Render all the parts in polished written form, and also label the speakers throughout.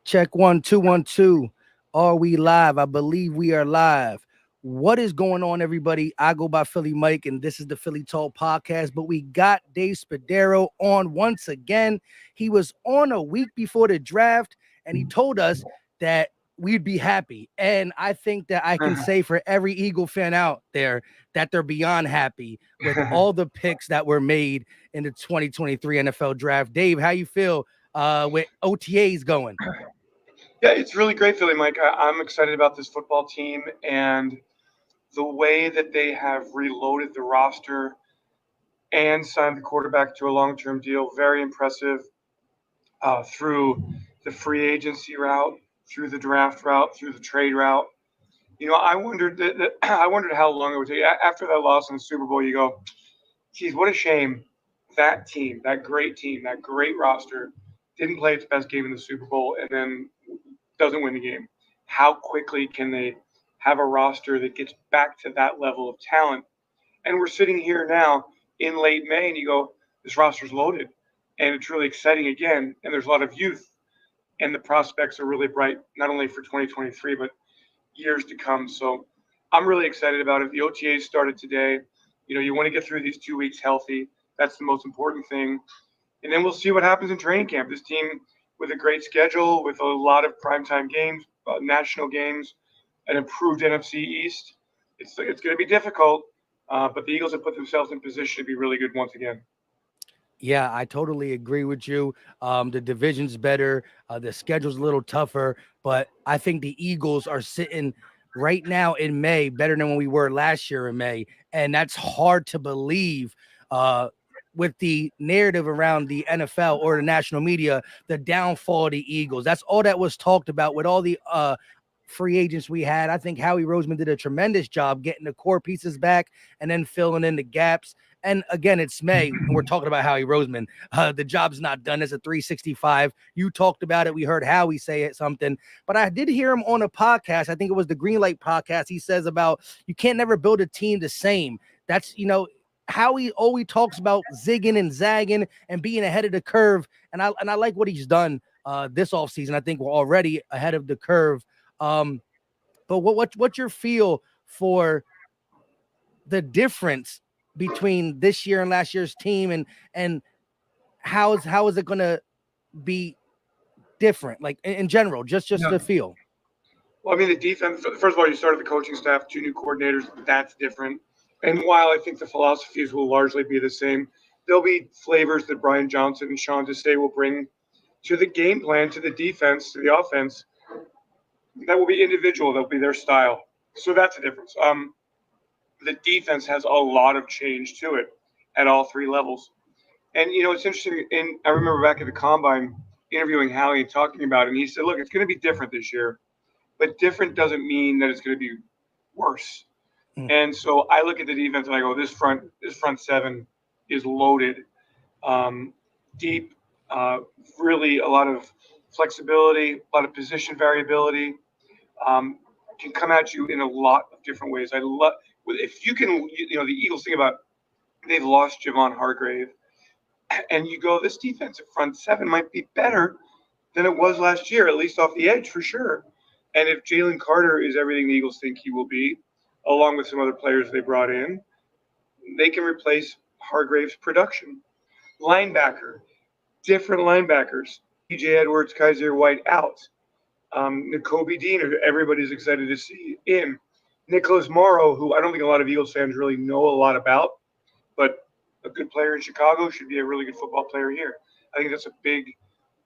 Speaker 1: Check 1 2 1 2. Are we live? I believe we are live. What is going on, everybody? I go by Philly Mike, and this is the Philly Talk podcast. But we got Dave Spadaro on once again. He was on a week before the draft, and he told us that we'd be happy. And I think that I can say for every Eagle fan out there that they're beyond happy with all the picks that were made in the 2023 NFL draft. Dave, how you feel with OTAs going?
Speaker 2: Yeah, it's really great, Philly Mike. I'm excited about this football team and the way that they have reloaded the roster and signed the quarterback to a long-term deal. Very impressive through the free agency route, through the draft route, through the trade route. I wondered I wondered how long it would take after that loss in the Super Bowl. You go, geez, what a shame that team, that great roster, didn't play its best game in the Super Bowl and then doesn't win the game. How quickly can they have a roster that gets back to that level of talent? And we're sitting here now in late May, and you go, this roster's loaded, and it's really exciting again. And there's a lot of youth, and the prospects are really bright, not only for 2023 but years to come. So I'm really excited about it. The OTAs started today. You want to get through these 2 weeks healthy. That's the most important thing. And then we'll see what happens in training camp. This team with a great schedule, with a lot of primetime games, national games, an improved NFC East. It's going to be difficult, but the Eagles have put themselves in position to be really good once again.
Speaker 1: Yeah, I totally agree with you. The division's better. The schedule's a little tougher, but I think the Eagles are sitting right now in May better than when we were last year in May. And that's hard to believe with the narrative around the NFL or the national media, the downfall of the Eagles. That's all that was talked about with all the free agents we had. I think Howie Roseman did a tremendous job getting the core pieces back and then filling in the gaps. And again, it's May, and we're talking about Howie Roseman. The job's not done. It's a 365. You talked about it. We heard Howie say it something, but I did hear him on a podcast. I think it was the Greenlight podcast. He says about you can't never build a team the same. That's, Howie always talks about zigging and zagging and being ahead of the curve. And I like what he's done this offseason. I think we're already ahead of the curve. But what's your feel for the difference between this year and last year's team, and how is it going to be different, like in general, just the feel?
Speaker 2: Well, I mean, the defense, first of all, you started the coaching staff, 2 new coordinators. That's different. And while I think the philosophies will largely be the same, there'll be flavors that Brian Johnson and Sean Desai will bring to the game plan, to the defense, to the offense. That will be individual. That'll be their style. So that's the difference. The defense has a lot of change to it at all 3 levels. And, it's interesting. And I remember back at the Combine interviewing Howie and talking about it. And he said, look, it's going to be different this year. But different doesn't mean that it's going to be worse. And so I look at the defense and I go, this front 7 is loaded, deep, really a lot of flexibility, a lot of position variability, can come at you in a lot of different ways. I love if you can, the Eagles think about they've lost Javon Hargrave, and you go, this defensive front 7 might be better than it was last year, at least off the edge for sure. And if Jalen Carter is everything the Eagles think he will be, along with some other players they brought in, they can replace Hargrave's production. Linebacker, different linebackers. TJ Edwards, Kaiser White out. Nikobe Dean, everybody's excited to see in. Nicholas Morrow, who I don't think a lot of Eagles fans really know a lot about, but a good player in Chicago, should be a really good football player here. I think that's a big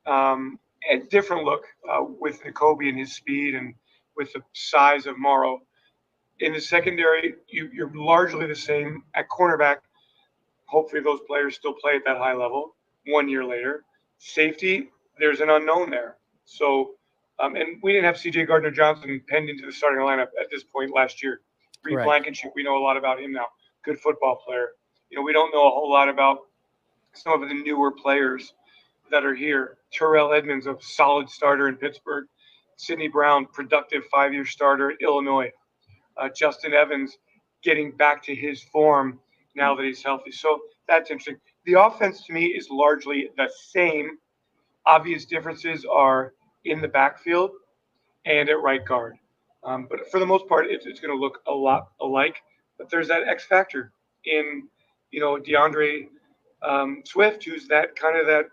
Speaker 2: a different look with Nikobe and his speed and with the size of Morrow. In the secondary, you're largely the same. At cornerback, hopefully those players still play at that high level 1 year later. Safety, there's an unknown there. So, and we didn't have C.J. Gardner-Johnson penned into the starting lineup at this point last year. Reed Blankenship, we know a lot about him now. Good football player. We don't know a whole lot about some of the newer players that are here. Terrell Edmonds, a solid starter in Pittsburgh. Sidney Brown, productive 5-year starter at Illinois. Justin Evans getting back to his form now that he's healthy. So that's interesting. The offense to me is largely the same. Obvious differences are in the backfield and at right guard. But for the most part, it's going to look a lot alike. But there's that X factor in, DeAndre Swift, who's that kind of that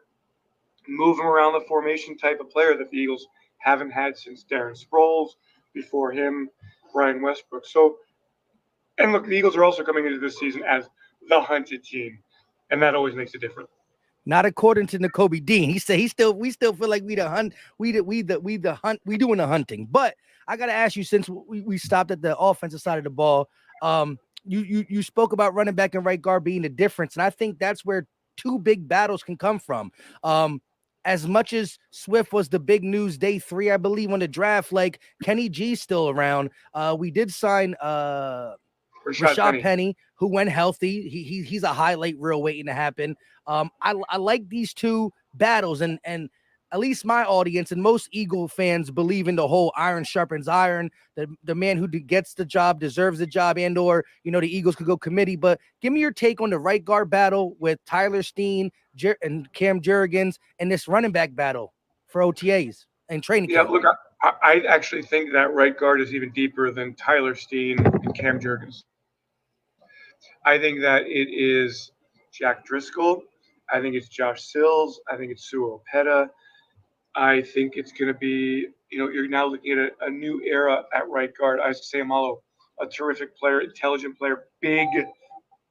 Speaker 2: move him around the formation type of player that the Eagles haven't had since Darren Sproles, before him, Brian Westbrook. So, and look, the Eagles are also coming into this season as the hunted team, and that always makes a difference.
Speaker 1: Not according to Nikobe Dean. He said we still feel like we the hunt, we the hunt, we doing the hunting. But I gotta ask you, since we stopped at the offensive side of the ball, you spoke about running back and right guard being the difference, and I think that's where two big battles can come from. As much as Swift was the big news day 3, I believe, on the draft, like Kenny G's still around. We did sign Rashad Penny, who went healthy. He's a highlight reel waiting to happen. I like these two battles, and at least my audience and most Eagle fans believe in the whole iron sharpens iron. The man who gets the job deserves the job, and or the Eagles could go committee. But give me your take on the right guard battle with Tyler Steen and Cam Jurgens, and this running back battle for OTAs and training camp.
Speaker 2: Look, I actually think that right guard is even deeper than Tyler Steen and Cam Jurgens. I think that it is Jack Driscoll. I think it's Josh Sills. I think it's Sue Opeta. I think it's going to be, you're now looking at a new era at right guard. Isaac Seumalo, a terrific player, intelligent player, big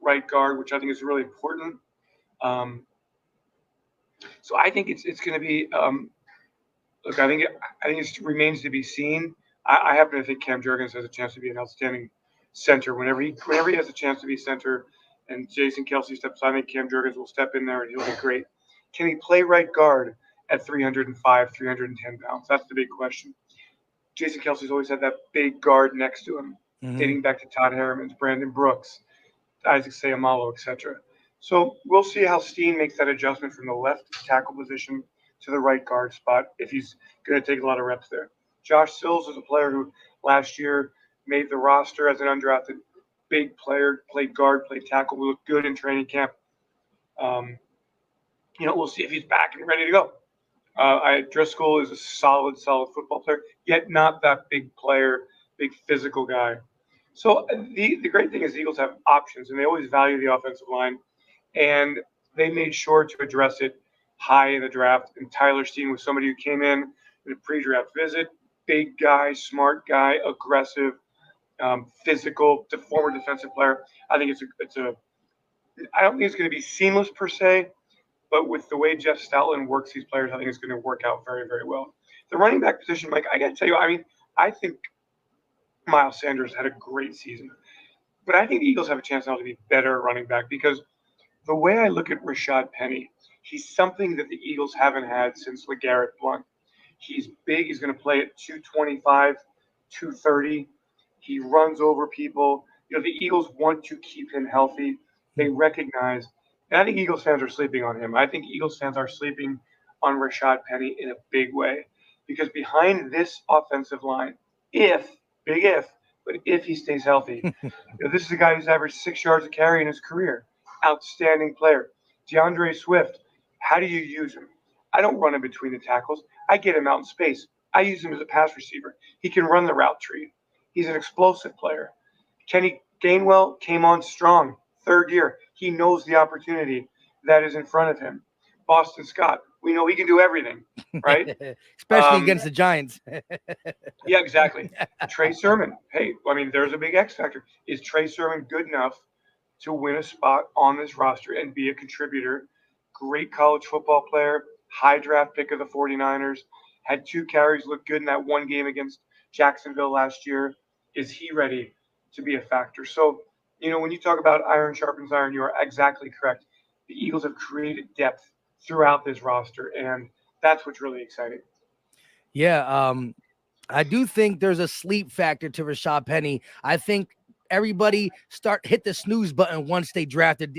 Speaker 2: right guard, which I think is really important. So I think it's going to be. Look, I think it remains to be seen. I happen to think Cam Jurgens has a chance to be an outstanding center whenever he has a chance to be center. And Jason Kelsey steps. I think Cam Jurgens will step in there and he'll be great. Can he play right guard at 305, 310 pounds? That's the big question. Jason Kelsey's always had that big guard next to him, dating back to Todd Harriman's, Brandon Brooks, Isaac Seumalo, etc. So we'll see how Steen makes that adjustment from the left tackle position to the right guard spot if he's going to take a lot of reps there. Josh Sills is a player who last year made the roster as an undrafted big player, played guard, played tackle. We looked good in training camp. We'll see if he's back and ready to go. Driscoll is a solid football player, yet not that big player, big physical guy. So the great thing is the Eagles have options, and they always value the offensive line, and they made sure to address it high in the draft. And Tyler Steen was somebody who came in a pre-draft visit, big guy, smart guy, aggressive, physical, former defensive player. I think I don't think it's going to be seamless per se, but with the way Jeff Stoutland works these players, I think it's going to work out very, very well. The running back position, Mike, I got to tell you, I think Miles Sanders had a great season, but I think the Eagles have a chance now to be better at running back, because the way I look at Rashad Penny, he's something that the Eagles haven't had since LeGarrette Blount. He's big. He's going to play at 225, 230. He runs over people. The Eagles want to keep him healthy. They recognize, and I think Eagles fans are sleeping on him. I think Eagles fans are sleeping on Rashad Penny in a big way, because behind this offensive line, if he stays healthy, this is a guy who's averaged 6 yards a carry in his career. Outstanding player. DeAndre Swift, how do you use him? I don't run him between the tackles. I get him out in space. I use him as a pass receiver. He can run the route tree. He's an explosive player. Kenny Gainwell came on strong, 3rd year. He knows the opportunity that is in front of him. Boston Scott, we know he can do everything, right?
Speaker 1: Especially against the Giants.
Speaker 2: Yeah, exactly. Trey Sermon, hey, there's a big X factor. Is Trey Sermon good enough to win a spot on this roster and be a contributor? Great college football player, high draft pick of the 49ers, had 2 carries, looked good in that one game against Jacksonville last year. Is he ready to be a factor? So, when you talk about iron sharpens iron, you are exactly correct. The Eagles have created depth throughout this roster, and that's what's really exciting.
Speaker 1: Yeah, I do think there's a sleep factor to Rashad Penny. I think everybody hit the snooze button once they traded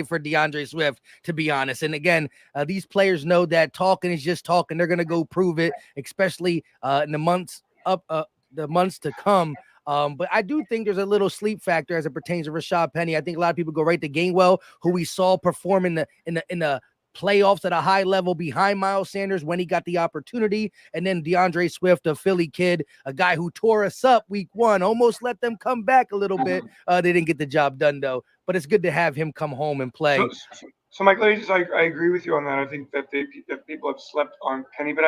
Speaker 1: for DeAndre Swift, to be honest. And again, these players know that talking is just talking. They're going to go prove it, especially in the months to come. But I do think there's a little sleep factor as it pertains to Rashad Penny. I think a lot of people go right to Gainwell, who we saw perform in the playoffs at a high level behind Miles Sanders when he got the opportunity. And then DeAndre Swift, a Philly kid, a guy who tore us up week 1, almost let them come back a little bit. They didn't get the job done, though. But it's good to have him come home and play.
Speaker 2: So Mike, I agree with you on that. I think that that people have slept on Penny, but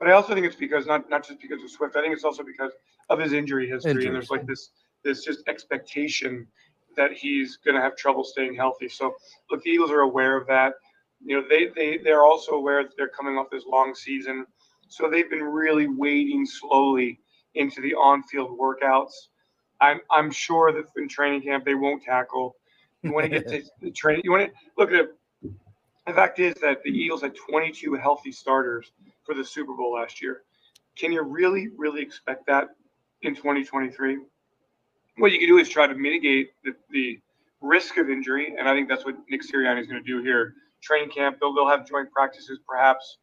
Speaker 2: I also think it's because not just because of Swift. I think it's also because of his injury history, and there's like this just expectation that he's going to have trouble staying healthy. So look, the Eagles are aware of that. They're also aware that they're coming off this long season, so they've been really wading slowly into the on-field workouts. I'm sure that in training camp they won't tackle. You want to get to the training. You want to look at it. The fact is that the Eagles had 22 healthy starters for the Super Bowl last year. Can you really, really expect that in 2023? What you can do is try to mitigate the risk of injury, and I think that's what Nick Sirianni is going to do here. Training camp, they'll have joint practices, perhaps.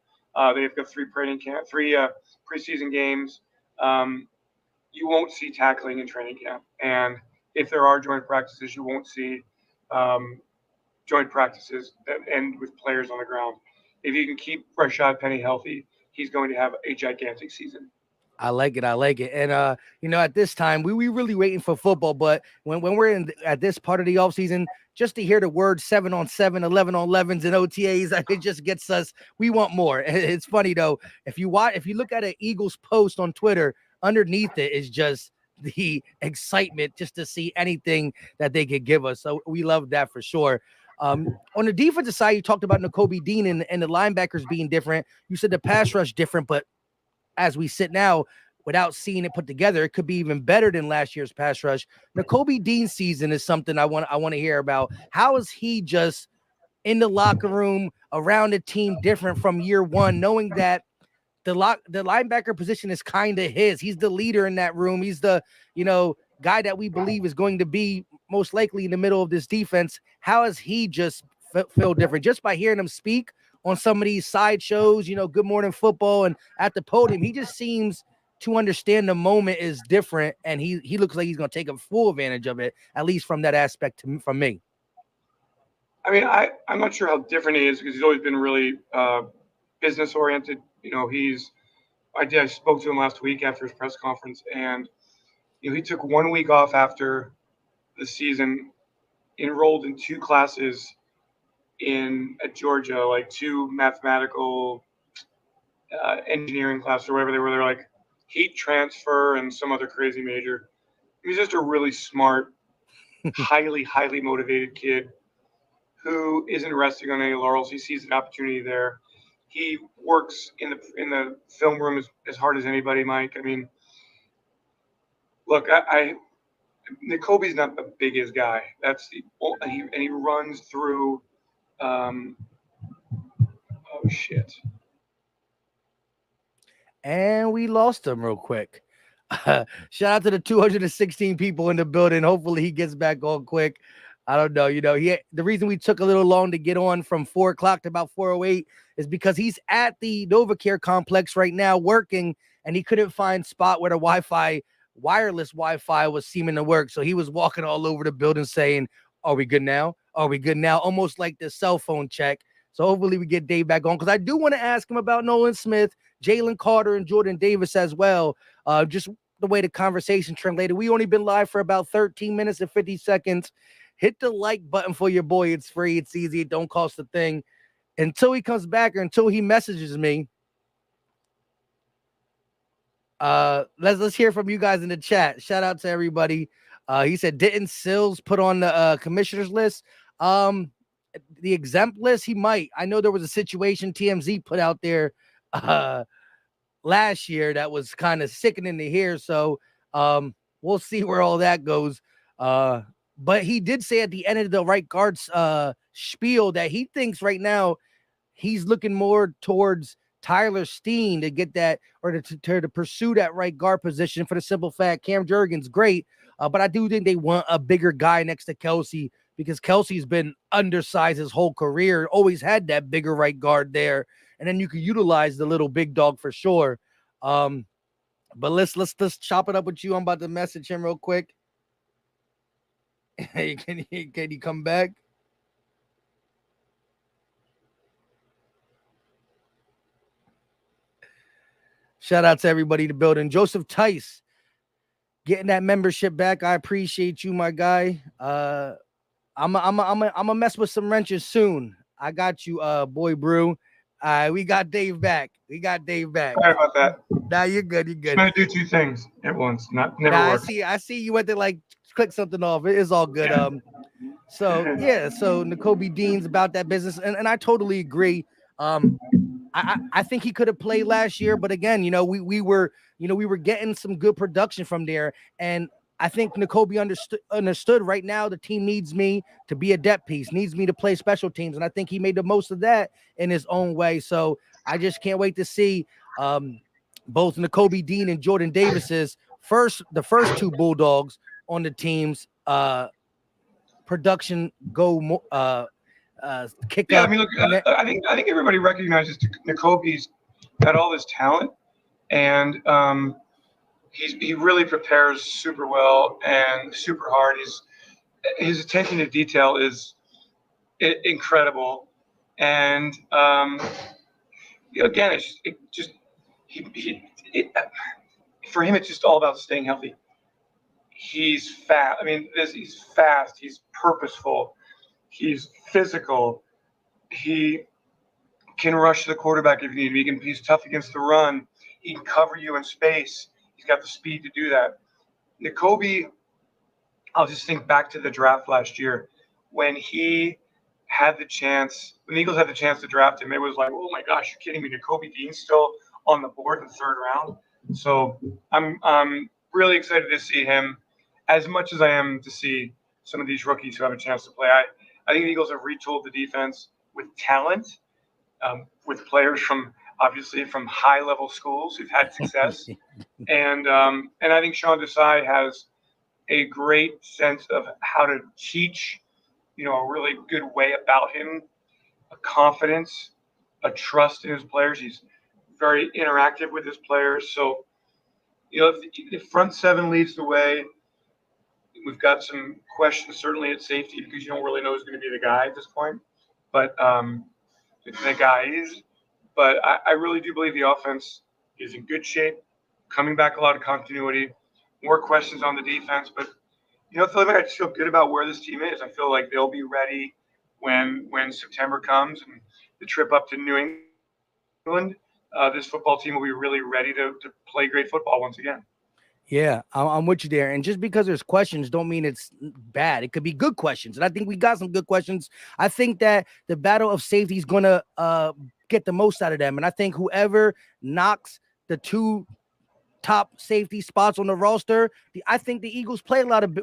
Speaker 2: They've got three preseason games. You won't see tackling in training camp, and if there are joint practices, you won't see joint practices that end with players on the ground. If you can keep Rashad Penny healthy, he's going to have a gigantic season.
Speaker 1: I like it. And, at this time, we really waiting for football. But when we're at this part of the offseason, just to hear the word 7-on-7, 11-on-11s, and OTAs, it just gets us. We want more. It's funny, though. If you look at an Eagles post on Twitter, underneath it is just the excitement just to see anything that they could give us. So we love that for sure. On the defensive side, you talked about Nikobe Dean and the linebackers being different. You said the pass rush different, but as we sit now, without seeing it put together, it could be even better than last year's pass rush. Nikobe Dean season is something I want to hear about. How is he just in the locker room around the team different from year one, knowing that the linebacker position is kind of his. He's the leader in that room. He's the, guy that we believe is going to be most likely in the middle of this defense. How has he just feel different just by hearing him speak on some of these side shows, Good Morning Football and at the podium? He just seems to understand the moment is different, and he looks like he's going to take a full advantage of it, at least from that aspect from me.
Speaker 2: I mean, I'm not sure how different he is because he's always been really business oriented. I spoke to him last week after his press conference, and he took 1 week off after the season, enrolled in 2 classes at Georgia, like 2 mathematical engineering classes or whatever they were. They're like heat transfer and some other crazy major. He's just a really smart, highly motivated kid who isn't resting on any laurels. He sees an opportunity there. He works in the film room as hard as anybody, Mike. I mean, look, Nikobe's not the biggest guy. And he runs through. Oh shit!
Speaker 1: And we lost him real quick. Shout out to the 216 people in the building. Hopefully he gets back on quick. I don't know. The reason we took a little long to get on from 4 o'clock to about 4:08 is because he's at the NovaCare complex right now working, and he couldn't find spot where the wireless Wi-Fi was seeming to work. So he was walking all over the building saying, "Are we good now? Are we good now?" Almost like the cell phone check. So hopefully we get Dave back on, because I do want to ask him about Nolan Smith, Jalen Carter, and Jordan Davis as well. Just the way the conversation translated. We only been live for about 13 minutes and 50 seconds. Hit the like button for your boy. It's free. It's easy. It don't cost a thing. Until he comes back or until he messages me. Let's hear from you guys in the chat. Shout out to everybody. He said, didn't Sills put on the commissioner's list? The exempt list, he might. I know there was a situation TMZ put out there last year that was kind of sickening to hear. So we'll see where all that goes. But he did say at the end of the right guard's spiel that he thinks right now he's looking more towards Tyler Steen to get that, or to pursue that right guard position, for the simple fact Cam Jurgens great, but I do think they want a bigger guy next to Kelsey, because Kelsey's been undersized his whole career, always had that bigger right guard there, and then you can utilize the little big dog for sure. But let's chop it up with you. I'm about to message him real quick. Hey, can you come back? Shout out to everybody in the building. Joseph Tice getting that membership back. I appreciate you, my guy. I'm a mess with some wrenches soon. I got you, boy brew. We got Dave back.
Speaker 2: Sorry about that.
Speaker 1: Nah, you're good. You're good.
Speaker 2: I'm trying to do two things at once. Never
Speaker 1: Nah,
Speaker 2: works.
Speaker 1: I see you went to like click something off. It is all good.
Speaker 2: Yeah.
Speaker 1: So Nikobe Dean's about that business, and I totally agree. I think he could have played last year, but again, we were getting some good production from there, and I think Nikobe understood right now the team needs me to be a depth piece, needs me to play special teams, and I think he made the most of that in his own way. So I just can't wait to see both Nikobe Dean and Jordan Davis's the first two Bulldogs on the team's production go kick
Speaker 2: Yeah,
Speaker 1: up.
Speaker 2: I mean, look, I think everybody recognizes Nikobe's got all this talent, and he really prepares super well and super hard. His attention to detail is incredible, and again, for him, it's just all about staying healthy. He's fast. I mean, he's fast. He's purposeful. He's physical. He can rush the quarterback if you need. He's tough against the run. He can cover you in space. He's got the speed to do that. Nikobe, I'll just think back to the draft last year when he had the chance. When the Eagles had the chance to draft him, it was like, oh my gosh, you're kidding me! Nikobe Dean's still on the board in the third round. So I'm really excited to see him, as much as I am to see some of these rookies who have a chance to play. I think the Eagles have retooled the defense with talent, with players from high-level schools who've had success, and I think Sean Desai has a great sense of how to teach, a really good way about him, a confidence, a trust in his players. He's very interactive with his players. So, if front seven leads the way, we've got some questions certainly at safety because you don't really know who's going to be the guy at this point. But the guys. But I really do believe the offense is in good shape, coming back a lot of continuity, more questions on the defense. But, Philly, I just feel good about where this team is. I feel like they'll be ready when September comes and the trip up to New England. This football team will be really ready to play great football once again.
Speaker 1: Yeah, I'm with you there. And just because there's questions don't mean it's bad. It could be good questions. And I think we got some good questions. I think that the battle of safety is going to get the most out of them. And I think whoever knocks the two top safety spots on the roster, I think the Eagles play a lot of,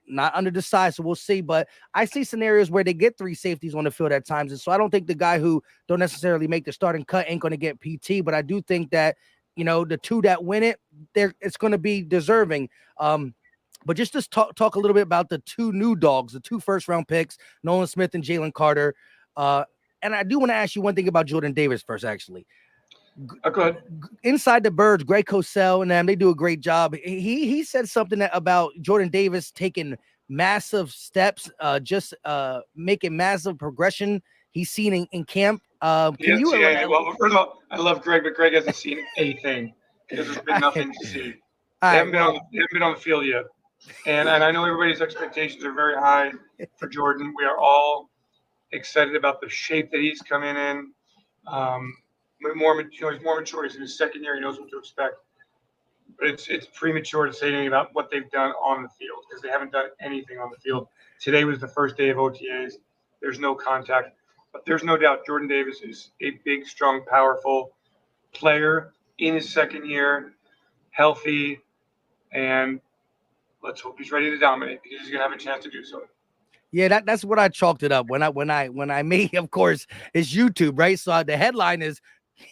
Speaker 1: not under the size, so we'll see. But I see scenarios where they get three safeties on the field at times. And so I don't think the guy who don't necessarily make the starting cut ain't going to get PT. But I do think that, the two that win it, it's going to be deserving. But just to talk a little bit about the two new dogs, the 2 first-round picks, Nolan Smith and Jalen Carter. And I do want to ask you one thing about Jordan Davis first, actually.
Speaker 2: Go ahead. Inside
Speaker 1: the Birds, Greg Cosell and them, they do a great job. He said something about Jordan Davis taking massive steps, just making massive progression he's seen in camp.
Speaker 2: Well, first of all, I love Greg, but Greg hasn't seen anything because there's been nothing to see. They haven't been on the field yet. And I know everybody's expectations are very high for Jordan. We are all excited about the shape that he's coming in. He's more mature. He's in his second year. He knows what to expect. But it's premature to say anything about what they've done on the field because they haven't done anything on the field. Today was the first day of OTAs. There's no contact. But there's no doubt Jordan Davis is a big, strong, powerful player in his second year, healthy, and let's hope he's ready to dominate because he's going to have a chance to do so.
Speaker 1: Yeah, that's what I chalked it up when I made, of course, it's YouTube, right? So the headline is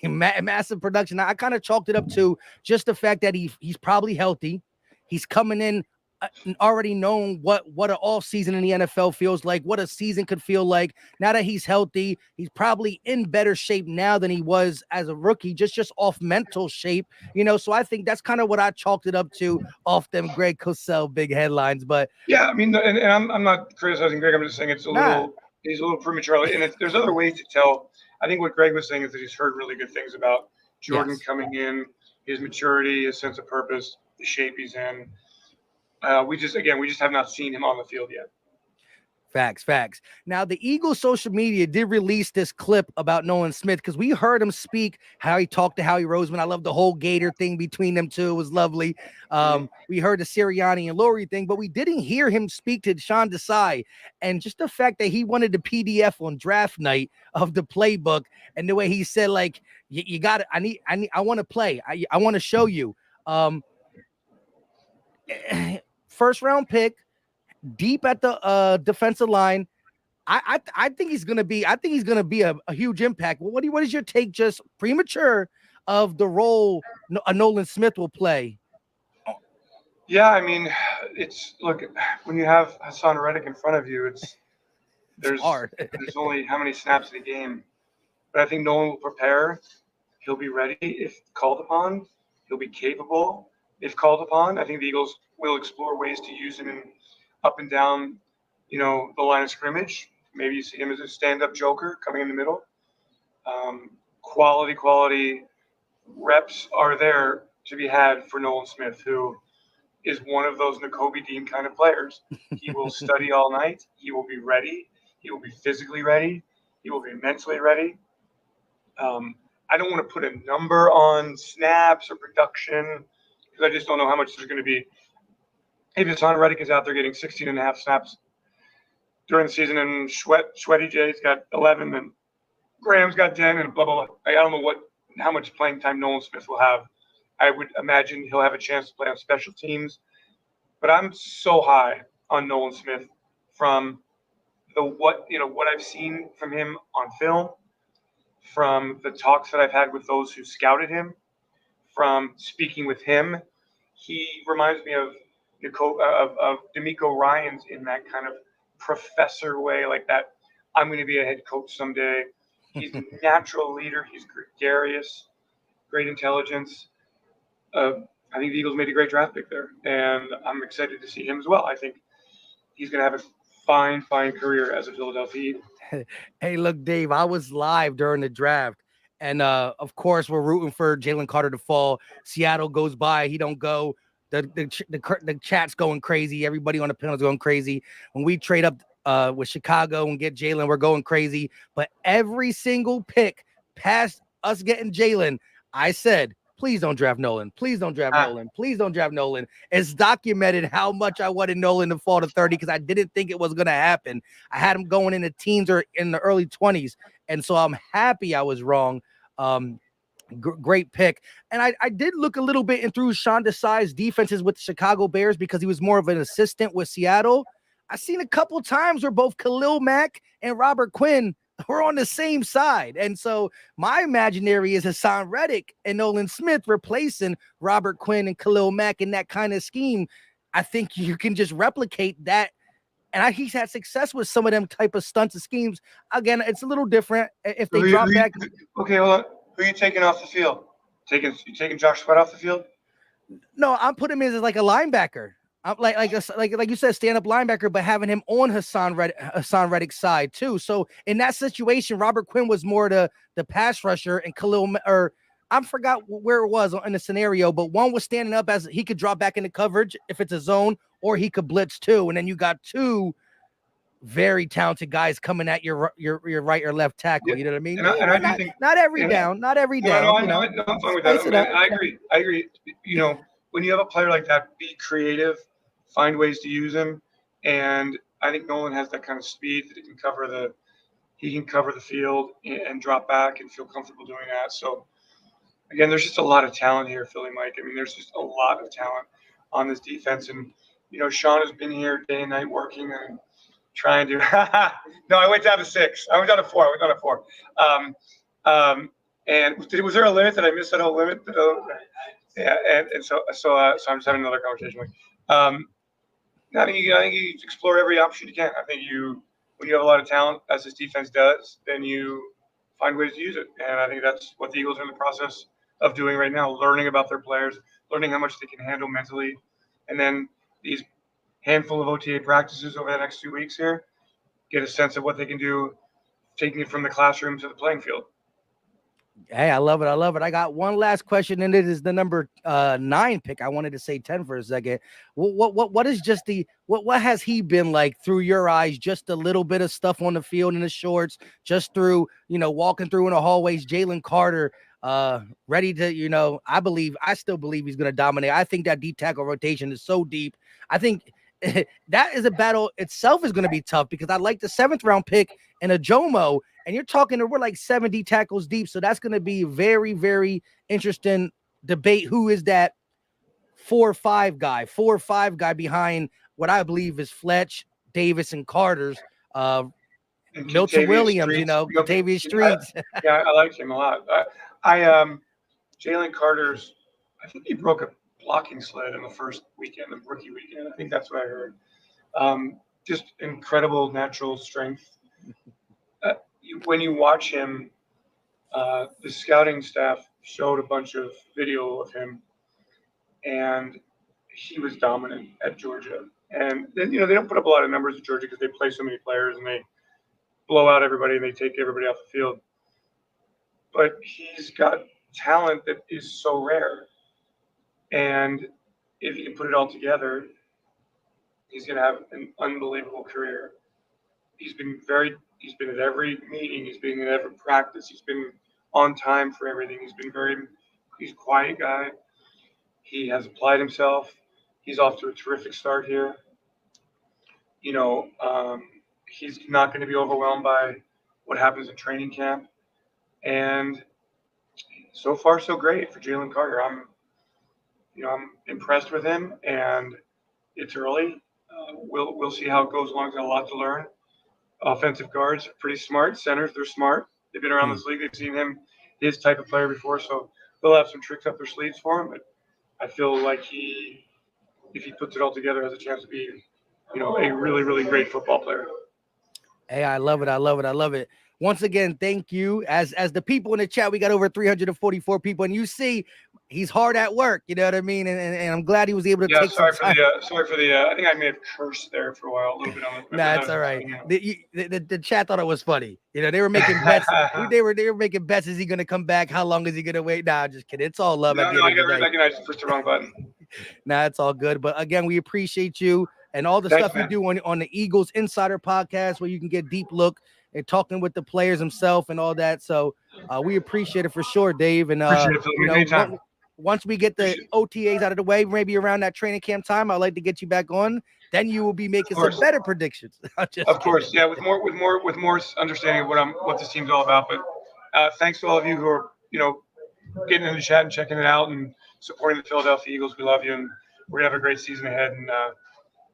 Speaker 1: massive production. I kind of chalked it up to just the fact that he's probably healthy. He's coming in already known what an off season in the NFL feels like, what a season could feel like. Now that he's healthy, he's probably in better shape now than he was as a rookie, just off mental shape, So I think that's kind of what I chalked it up to off them Greg Cosell big headlines. But
Speaker 2: yeah, I mean, and I'm not criticizing Greg. I'm just saying he's a little premature. And there's other ways to tell. I think what Greg was saying is that he's heard really good things about Jordan coming in. his maturity, his sense of purpose, the shape he's in. We just have not seen him on the field yet.
Speaker 1: Facts, facts. Now, the Eagles social media did release this clip about Nolan Smith because we heard him speak how he talked to Howie Roseman. I love the whole Gator thing between them two. It was lovely. We heard the Sirianni and Laurie thing, but we didn't hear him speak to Sean Desai. And just the fact that he wanted the PDF on draft night of the playbook and the way he said, like, you got it. I want to play. I want to show you. First round pick, deep at the defensive line. I think he's gonna be. I think he's gonna be a huge impact. What is your take, just premature, of the role a Nolan Smith will play?
Speaker 2: Yeah, I mean, look, when you have Hassan Reddick in front of you, there's
Speaker 1: hard.
Speaker 2: There's only how many snaps in a game, but I think Nolan will prepare. He'll be ready if called upon. He'll be capable if called upon. I think the Eagles will explore ways to use him in up and down, the line of scrimmage. Maybe you see him as a stand-up joker coming in the middle. Quality reps are there to be had for Nolan Smith, who is one of those Nikobe Dean kind of players. He will study all night. He will be ready. He will be physically ready. He will be mentally ready. I don't want to put a number on snaps or production because I just don't know how much there's going to be. If Hassan Reddick is out there getting 16 and a half snaps during the season, and Sweaty J's got 11, and Graham's got 10, and blah, blah, blah. I don't know how much playing time Nolan Smith will have. I would imagine he'll have a chance to play on special teams. But I'm so high on Nolan Smith from what I've seen from him on film, from the talks that I've had with those who scouted him, from speaking with him. He reminds me of D'Amico Ryans in that kind of professor way, like that. I'm going to be a head coach someday. He's a natural leader. He's gregarious, great intelligence. I think the Eagles made a great draft pick there, and I'm excited to see him as well. I think he's going to have a fine career as a Philadelphia Eagle.
Speaker 1: Hey, look, Dave, I was live during the draft, and of course, we're rooting for Jalen Carter to fall. Seattle goes by, he don't go. The chat's going crazy. Everybody on the panel is going crazy. When we trade up with Chicago and get Jalen, we're going crazy. But every single pick past us getting Jalen, I said, please don't draft Nolan. Please don't draft Nolan. Please don't draft Nolan. It's documented how much I wanted Nolan to fall to 30 because I didn't think it was going to happen. I had him going in the teens or in the early 20s. And so I'm happy I was wrong. Great pick. And I did look a little bit through Sean Desai's defenses with the Chicago Bears because he was more of an assistant with Seattle. I've seen a couple times where both Khalil Mack and Robert Quinn were on the same side. And so my imaginary is Hassan Reddick and Nolan Smith replacing Robert Quinn and Khalil Mack in that kind of scheme. I think you can just replicate that. And he's had success with some of them type of stunts and schemes. Again, it's a little different if they drop back.
Speaker 2: Okay, hold on. Who are you taking off the field? You taking Josh Sweat off the field?
Speaker 1: No, I'm putting him as like a linebacker. I'm like you said, stand-up linebacker, but having him on Hassan Reddick's side too. So in that situation, Robert Quinn was more the pass rusher, and I forgot where it was in the scenario, but one was standing up as he could drop back into coverage if it's a zone, or he could blitz too. And then you got two very talented guys coming at your right or left tackle. Yeah. You know what I mean? Not every down.
Speaker 2: I'm fine with that. I agree. When you have a player like that, be creative, find ways to use him. And I think Nolan has that kind of speed that he can cover the field and drop back and feel comfortable doing that. So again, there's just a lot of talent here, Philly Mike. I mean, there's just a lot of talent on this defense. And, Sean has been here day and night working and trying to no, I went down to 6. I went down to 4. And was there a limit? Did I miss that whole limit? Yeah, and so I'm just having another conversation. I think you explore every option you can. I think when you have a lot of talent, as this defense does, then you find ways to use it. And I think that's what the Eagles are in the process of doing right now, learning about their players, learning how much they can handle mentally, and then these handful of OTA practices over the next 2 weeks here, get a sense of what they can do, taking it from the classroom to the playing field.
Speaker 1: Hey, I love it. I love it. I got one last question, and it is the number 9 pick. I wanted to say 10 for a second. What is just the what has he been like through your eyes? Just a little bit of stuff on the field in the shorts, just through walking through in the hallways. Jalen Carter, ready to I still believe he's going to dominate. I think that deep tackle rotation is so deep. I think that is a battle itself is going to be tough because I like the 7th round pick and a Jomo. And you're talking, we're like 70 tackles deep. So that's going to be very, very interesting debate. Who is that 4-5 guy behind what I believe is Fletch, Davis, and Carter's,
Speaker 2: And
Speaker 1: Milton
Speaker 2: Kentavious
Speaker 1: Williams,
Speaker 2: Streets.
Speaker 1: Kentavious Streets.
Speaker 2: I like him a lot. Jalen Carter's. I think he broke a blocking sled in the first weekend, the rookie weekend. I think that's what I heard. Just incredible natural strength. When you watch him, the scouting staff showed a bunch of video of him, and he was dominant at Georgia. And then, they don't put up a lot of numbers at Georgia because they play so many players and they blow out everybody and they take everybody off the field. But he's got talent that is so rare. And if he can put it all together, he's going to have an unbelievable career. He's been at every meeting. He's been at every practice. He's been on time for everything. He's a quiet guy. He has applied himself. He's off to a terrific start here. He's not going to be overwhelmed by what happens in training camp. And so far, so great for Jalen Carter. I'm impressed with him, and it's early. We'll see how it goes along. He's got a lot to learn. Offensive guards are pretty smart. Centers, they're smart. They've been around this league. They've seen his type of player before, so they'll have some tricks up their sleeves for him. But I feel like if he puts it all together, has a chance to be, a really, really great football player.
Speaker 1: Hey, I love it. I love it. I love it. Once again, thank you. As the people in the chat, we got over 344 people, and you see he's hard at work. You know what I mean? And I'm glad he was able to take
Speaker 2: sorry
Speaker 1: some time.
Speaker 2: Sorry for the. I think I may have cursed there for a while, a little bit on it.
Speaker 1: Nah, it's all right. The chat thought it was funny. They were making bets. they were making bets. Is he going to come back? How long is he going to wait? Nah, just kidding. It's all love.
Speaker 2: I got to recognize you pushed the wrong button.
Speaker 1: Nah, it's all good. But again, we appreciate you and all the stuff you do on the Eagles Insider podcast, where you can get deep look and talking with the players himself and all that. So we appreciate it for sure, Dave. And once we get the OTAs out of the way, maybe around that training camp time, I'd like to get you back on. Then you will be making some better predictions.
Speaker 2: Of course, yeah, with more understanding of what this team's all about. But thanks to all of you who are getting in the chat and checking it out and supporting the Philadelphia Eagles. We love you, and we're gonna have a great season ahead. And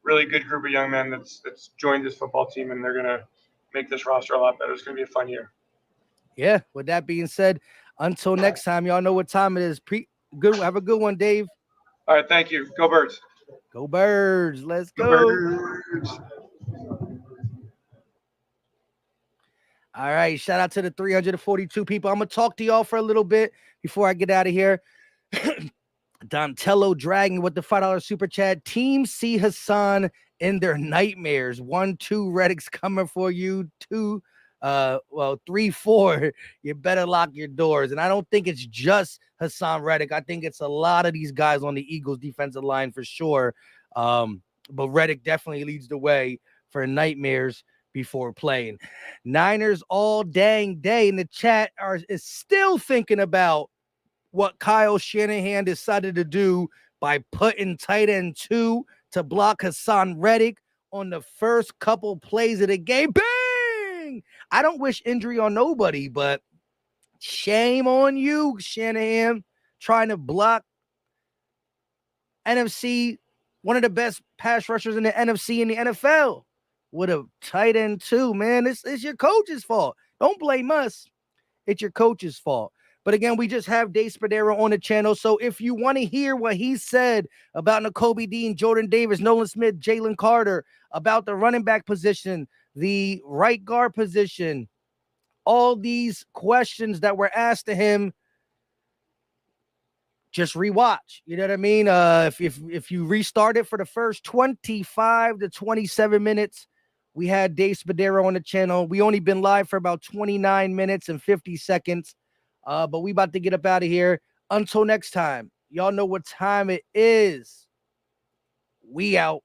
Speaker 2: really good group of young men that's joined this football team, and they're gonna make this roster a lot better. It's gonna be a fun year.
Speaker 1: Yeah. With that being said, until next time, y'all know what time it is. Good. Have a good one, Dave.
Speaker 2: All right. Thank you. Go Birds.
Speaker 1: Go Birds. Let's go.
Speaker 2: Birds.
Speaker 1: All right. Shout out to the 342 people. I'm going to talk to y'all for a little bit before I get out of here. Dontello Dragon with the $5 super chat. Team C Hassan in their nightmares. 1-2 Reddick's coming for you. 3-4. You better lock your doors. And I don't think it's just Hassan Reddick. I think it's a lot of these guys on the Eagles defensive line for sure. But Reddick definitely leads the way for nightmares before playing. Niners all dang day in the chat is still thinking about what Kyle Shanahan decided to do by putting tight end 2 to block Hassan Reddick on the first couple plays of the game. Bang! I don't wish injury on nobody, but shame on you, Shanahan, trying to block NFC, one of the best pass rushers in the NFC in the NFL with a tight end 2, man. It's your coach's fault. Don't blame us. It's your coach's fault. But again, we just have Dave Spadaro on the channel. So if you want to hear what he said about Nikobe Dean, Jordan Davis, Nolan Smith, Jalen Carter, about the running back position, the right guard position, all these questions that were asked to him, just rewatch. You know what I mean? If you restart it for the first 25 to 27 minutes, we had Dave Spadaro on the channel. We only been live for about 29 minutes and 50 seconds. But we about to get up out of here. Until next time, y'all know what time it is. We out.